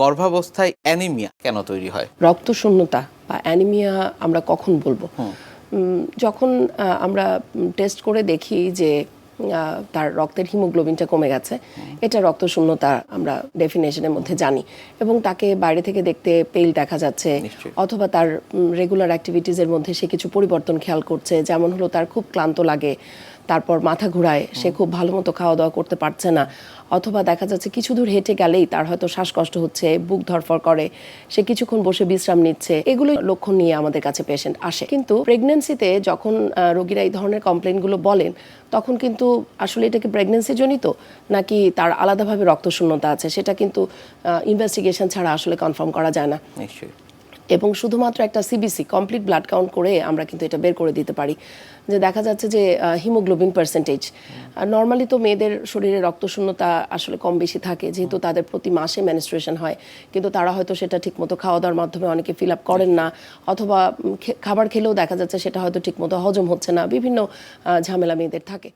গর্ভাবস্থায় অ্যানিমিয়া কেন তৈরি হয়? রক্তশূন্যতা বা অ্যানিমিয়া আমরা কখন বলবো? যখন আমরা টেস্ট করে দেখি যে তার রক্তের হিমোগ্লোবিনটা কমে গেছে, এটা রক্তশূন্যতা আমরা ডেফিনেশনের মধ্যে জানি। এবং তাকে বাইরে থেকে দেখতে পেইল দেখা যাচ্ছে, অথবা তার রেগুলার অ্যাক্টিভিটিসের মধ্যে সে কিছু পরিবর্তন খেয়াল করছে, যেমন হলো তার খুব ক্লান্ত লাগে, তারপর মাথা ঘুরায়, সে খুব ভালো মতো খাওয়া দাওয়া করতে পারছে না, অথবা দেখা যাচ্ছে কিছু দূর হেঁটে গেলেই তার হয়তো শ্বাসকষ্ট হচ্ছে, বুক ধরফর করে, সে কিছুক্ষণ বসে বিশ্রাম নিচ্ছে। এগুলো লক্ষণ নিয়ে আমাদের কাছে পেশেন্ট আসে। কিন্তু প্রেগন্যান্সিতে যখন রোগীরা এই ধরনের কমপ্লেনগুলো বলেন, তখন কিন্তু আসলে এটা কি প্রেগন্যান্সি জনিত নাকি তার আলাদাভাবে রক্তশূন্যতা আছে, সেটা কিন্তু ইনভেস্টিগেশন ছাড়া আসলে কনফার্ম করা যায় না। নিশ্চয়ই। এবং শুধুমাত্র একটা সিবিসি কমপ্লিট ব্লাড কাউন্ট করে আমরা কিন্তু এটা বের করে দিতে পারি যে দেখা যাচ্ছে যে হিমোগ্লোবিন পার্সেন্টেজ নর্মালি তো মেয়েদের শরীরে রক্তশূন্যতা আসলে কম বেশি থাকে, যেহেতু তাদের প্রতি মাসে মেনস্ট্রুয়েশন হয়, কিন্তু তারা হয়তো সেটা ঠিকমতো খাওয়া দাওয়ার মাধ্যমে অনেকে ফিল আপ করেন না, অথবা খাবার খেলেও দেখা যাচ্ছে সেটা হয়তো ঠিকমতো হজম হচ্ছে না, বিভিন্ন ঝামেলা মেয়েদের থাকে।